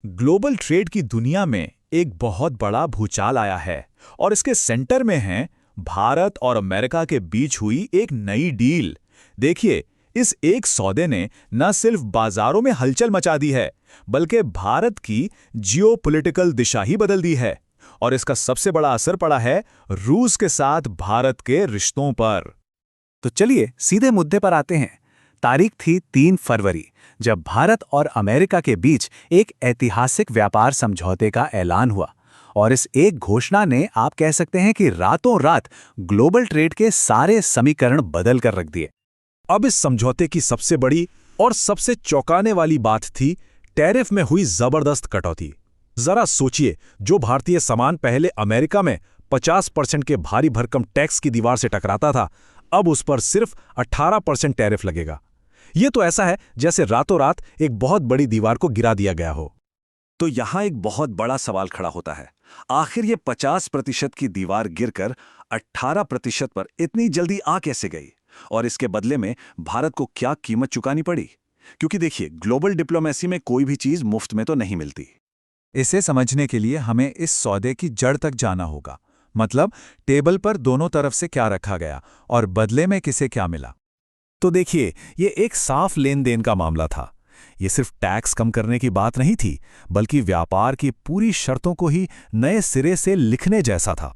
Global trade की दुनिया में एक बहुत बड़ा भूचाल आया है और इसके सेंटर में है भारत और अमेरिका के बीच हुई एक नई डील। देखिए, इस एक सौदे ने न सिर्फ बाजारों में हलचल मचा दी है, बल्कि भारत की जियोपॉलिटिकल दिशा ही बदल दी है और इसका सबसे बड़ा असर पड़ा है रूस के साथ भारत के रिश्तों पर। तो चलिए सीधे मुद्दे पर आते हैं। तारीख थी 3 फरवरी, जब भारत और अमेरिका के बीच एक ऐतिहासिक व्यापार समझौते का ऐलान हुआ और इस एक घोषणा ने आप कह सकते हैं कि रातों रात ग्लोबल ट्रेड के सारे समीकरण बदल कर रख दिए। अब इस समझौते की सबसे बड़ी और सबसे चौंकाने वाली बात थी टैरिफ में हुई जबरदस्त कटौती। जरा सोचिए, जो भारतीय सामान पहले अमेरिका में 50% के भारी भरकम टैक्स की दीवार से टकराता था, अब उस पर सिर्फ 18% टैरिफ लगेगा। ये तो ऐसा है जैसे रातों रात एक बहुत बड़ी दीवार को गिरा दिया गया हो। तो यहाँ एक बहुत बड़ा सवाल खड़ा होता है, आखिर ये 50% की दीवार गिरकर 18% पर इतनी जल्दी आ कैसे गई और इसके बदले में भारत को क्या कीमत चुकानी पड़ी? क्योंकि देखिए, ग्लोबल डिप्लोमेसी में कोई भी चीज मुफ्त में तो नहीं मिलती। इसे समझने के लिए हमें इस सौदे की जड़ तक जाना होगा, मतलब टेबल पर दोनों तरफ से क्या रखा गया और बदले में किसे क्या मिला। तो देखिए, ये एक साफ लेन देन का मामला था। ये सिर्फ टैक्स कम करने की बात नहीं थी, बल्कि व्यापार की पूरी शर्तों को ही नए सिरे से लिखने जैसा था।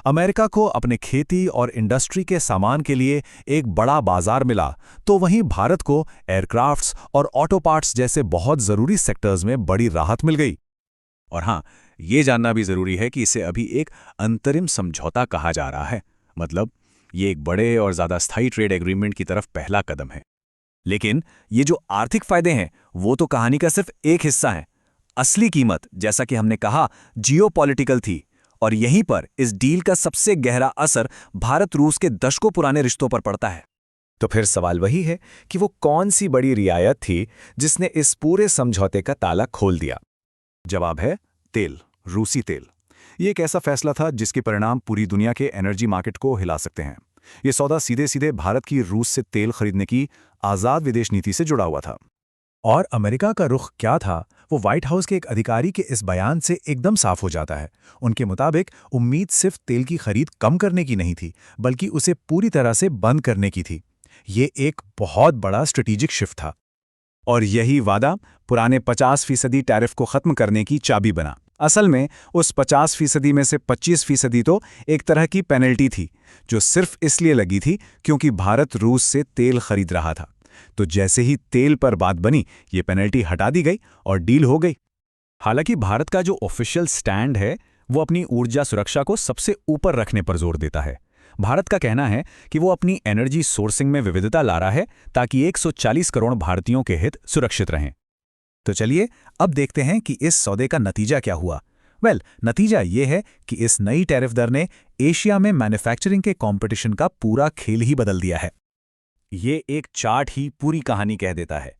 अमेरिका को अपने खेती और इंडस्ट्री के सामान के लिए एक बड़ा बाजार मिला, तो वहीं भारत को एयरक्राफ्ट्स और ऑटो पार्ट्स जैसे बहुत जरूरी सेक्टर्स में बड़ी राहत मिल गई। और हाँ, ये जानना भी जरूरी है कि इसे अभी एक अंतरिम समझौता कहा जा रहा है, मतलब ये एक बड़े और ज्यादा स्थायी ट्रेड एग्रीमेंट की तरफ पहला कदम है। लेकिन ये जो आर्थिक फायदे हैं, वो तो कहानी का सिर्फ एक हिस्सा है। असली कीमत, जैसा कि हमने कहा, जियोपॉलिटिकल थी और यहीं पर इस डील का सबसे गहरा असर भारत रूस के दशकों पुराने रिश्तों पर पड़ता है। तो फिर सवाल वही है कि वो कौन सी बड़ी रियायत थी जिसने इस पूरे समझौते का ताला खोल दिया? जवाब है तेल, रूसी तेल। ये एक ऐसा फैसला था जिसके परिणाम पूरी दुनिया के एनर्जी मार्केट को हिला सकते हैं। ये सौदा सीधे सीधे भारत की रूस से तेल खरीदने की आज़ाद विदेश नीति से जुड़ा हुआ था। और अमेरिका का रुख क्या था, वो व्हाइट हाउस के एक अधिकारी के इस बयान से एकदम साफ हो जाता है। उनके मुताबिक उम्मीद सिर्फ तेल की खरीद कम करने की नहीं थी, बल्कि उसे पूरी तरह से बंद करने की थी। ये एक बहुत बड़ा स्ट्रेटेजिक शिफ्ट था। और यही वादा पुराने 50% टैरिफ को खत्म करने की चाबी बना। असल में उस 50% में से 25% तो एक तरह की पेनल्टी थी, जो सिर्फ इसलिए लगी थी क्योंकि भारत रूस से तेल खरीद रहा था। तो जैसे ही तेल पर बात बनी, ये पेनल्टी हटा दी गई और डील हो गई। हालांकि भारत का जो ऑफिशियल स्टैंड है, वो अपनी ऊर्जा सुरक्षा को सबसे ऊपर रखने पर जोर देता है। भारत का कहना है कि वो अपनी एनर्जी सोर्सिंग में विविधता ला रहा है ताकि 140 करोड़ भारतीयों के हित सुरक्षित रहें। तो चलिए अब देखते हैं कि इस सौदे का नतीजा क्या हुआ। नतीजा ये है कि इस नई टैरिफ दर ने एशिया में मैन्युफैक्चरिंग के कंपटीशन का पूरा खेल ही बदल दिया है। ये एक चार्ट ही पूरी कहानी कह देता है।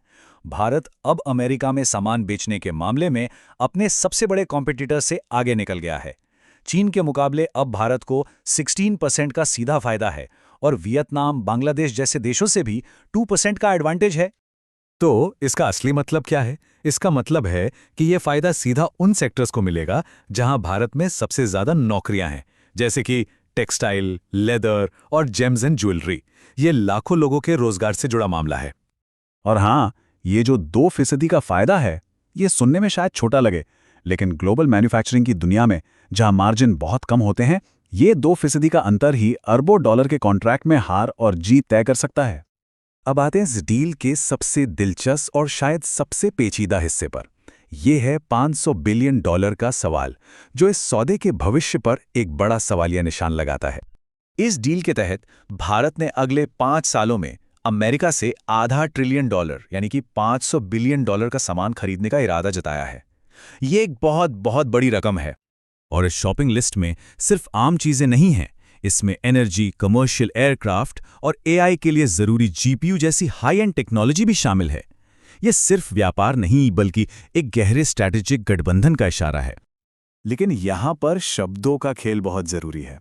भारत अब अमेरिका में सामान बेचने के मामले में अपने सबसे बड़े कॉम्पिटिटर से आगे निकल गया है। चीन के मुकाबले अब भारत को 16% का सीधा फायदा है और वियतनाम, बांग्लादेश जैसे देशों से भी 2% का एडवांटेज है। तो इसका असली मतलब क्या है? इसका मतलब है कि यह फायदा सीधा उन सेक्टर्स को मिलेगा जहां भारत में सबसे ज्यादा नौकरियां हैं, जैसे कि टेक्सटाइल, लेदर और जेम्स एंड ज्वेलरी। ये लाखों लोगों के रोजगार से जुड़ा मामला है। और हाँ, ये जो 2% का फायदा है, ये सुनने में शायद छोटा लगे, लेकिन ग्लोबल मैन्युफैक्चरिंग की दुनिया में जहां मार्जिन बहुत कम होते हैं, ये 2% का अंतर ही अरबों डॉलर के कॉन्ट्रैक्ट में हार और जीत तय कर सकता है। अब आते हैं इस डील के सबसे दिलचस्प और शायद सबसे पेचीदा हिस्से पर। यह है $500 बिलियन का सवाल, जो इस सौदे के भविष्य पर एक बड़ा सवालिया निशान लगाता है। इस डील के तहत भारत ने अगले 5 सालों में अमेरिका से $500 ट्रिलियन यानी कि $500 बिलियन का सामान खरीदने का इरादा जताया है। ये एक बहुत बहुत बड़ी रकम है और इस शॉपिंग लिस्ट में सिर्फ आम चीजें नहीं हैं। इसमें एनर्जी, कमर्शियल एयरक्राफ्ट और एआई के लिए जरूरी जीपीयू जैसी हाई एंड टेक्नोलॉजी भी शामिल है। यह सिर्फ व्यापार नहीं, बल्कि एक गहरे स्ट्रैटेजिक गठबंधन का इशारा है। लेकिन यहां पर शब्दों का खेल बहुत जरूरी है।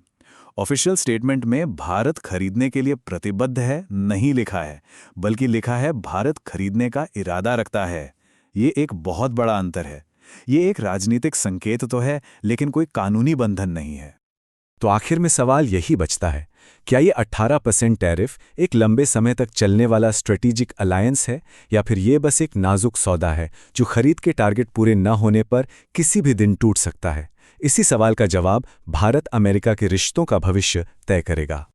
ऑफिशियल स्टेटमेंट में भारत खरीदने के लिए प्रतिबद्ध है नहीं लिखा है, बल्कि लिखा है भारत खरीदने का इरादा रखता है। ये एक बहुत बड़ा अंतर है। ये एक राजनीतिक संकेत तो है, लेकिन कोई कानूनी बंधन नहीं है। तो आखिर में सवाल यही बचता है, क्या ये 18% टैरिफ एक लंबे समय तक चलने वाला स्ट्रेटेजिक अलायंस है, या फिर ये बस एक नाजुक सौदा है जो खरीद के टारगेट पूरे न होने पर किसी भी दिन टूट सकता है? इसी सवाल का जवाब भारत अमेरिका के रिश्तों का भविष्य तय करेगा।